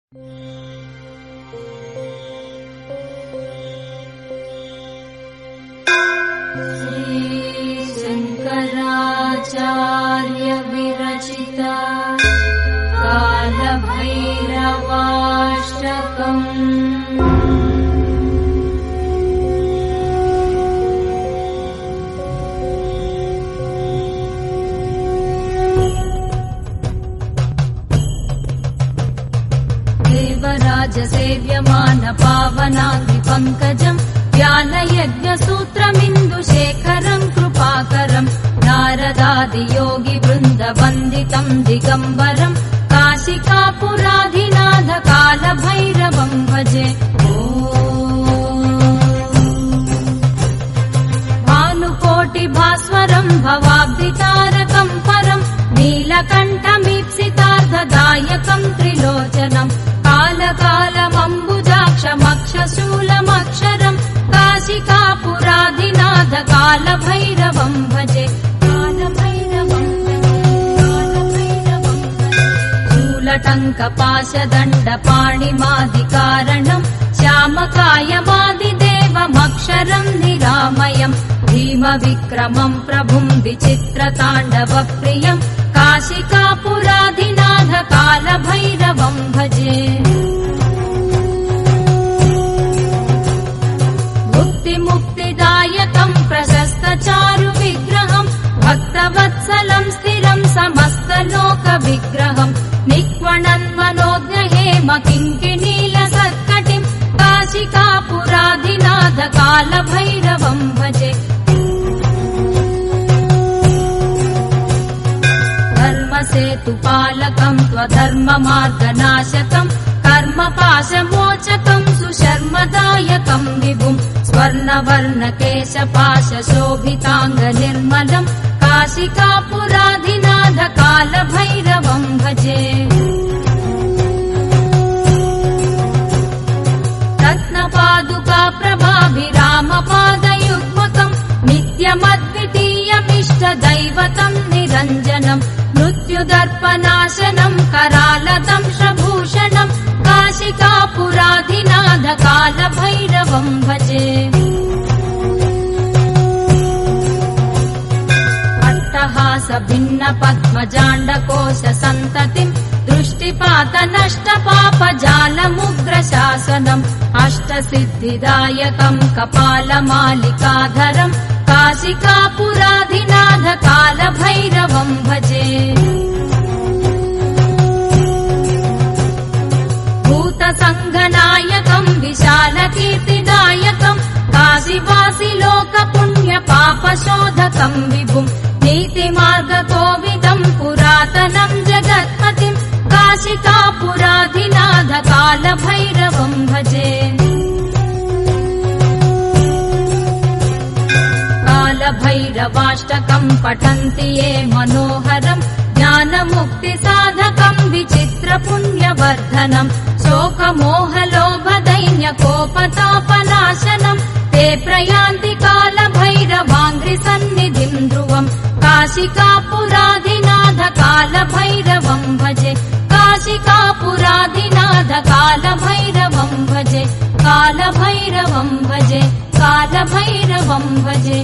शंकराचार्य विरचिता कालभैरवाष्टकम्। देवराज सेव्यमान पावनाग्नि पंकजम् ज्ञानयज्ञसूत्रमिन्दुशेखरम् कृपाकरम् नारदादियोगि वृन्द वन्दितम् दिगम्बरम् काशिकापुराधिनाथ कालभैरवम् भजे। भानुकोटिभास्वरम् भवाब्धितारकम् परम् नीलकण्ठमीप्सितार्थदायकम् त्रिलोचनम् कालकालमम्बुजाक्षमक्षशूलमक्षरम् काशिकापुराधिनाथ कालभैरवम् भजे। शूलटङ्कपाशदण्डपाणिमादिकारणम् श्यामकायमादिदेवमक्षरम् निरामयम् भीमविक्रमम् प्रभुम् विचित्रताण्डवप्रियम् काशिकापुराधिनाथ कालभैरवम् भजे। मुक्तिदायकम् प्रशस्तचारुविग्रहम् भक्तवत्सलम् स्थिरम् समस्तलोकविग्रहम् निक्वणन्मनोज्ञहेम किङ्किणीलसत्कटिम् काशिकापुराधिनाथ कालभैरवम् भजे। धर्मसेतुपालकम् त्वधर्ममार्गनाशकम् कर्मपाशमोचकम् सुशर्मदायकम् विभुम् स्वर्णवर्णकेशपाशशोभिताङ्गनिर्मलम् काशिकापुराधिनाथ कालभैरवम् भजे। रत्नपादुकाप्रभाभिरामपादयुग्मकम् नित्यमद्वितीयमिष्टदैवतम् निरञ्जनम् मृत्युदर्पनाशनम् करालदंशभूषणम् काशिकापुराधिनाथ कालभैरवम् भजे। अट्टहासभिन्नपद्मजाण्डकोशसन्ततिम् दृष्टिपातनष्टपापजालमुग्रशासनम् अष्टसिद्धिदायकम् कपालमालिकाधरम् काशिकापुराधिनाथ कालभैरवम् भजे। भूतसङ्घनायकम् विशालकीर्तिदायकम् काशीवासि लोकपुण्यपापशोधकम् विभुम् नीतिमार्गकोविदम् पुरातनम् जगत्पतिम् काशिकापुराधिनाथ कालभैरवम् भजे। कालभैरवाष्टकम् पठन्ति ये मनोहरम् ज्ञानमुक्तिसाधकम् विचित्रपुण्यवर्धनम् शोकमोहलोभदैन्यकोपतापनाशनम् ते प्रयान्ति कालभैरवाङ्घ्रिसन्निधिम् ध्रुवम् काशिकापुराधिनाथ कालभैरवम् भजे। काशिकापुराधिनाथ कालभैरवम् भजे। कालभैरवम् भजे। कालभैरवम् भजे।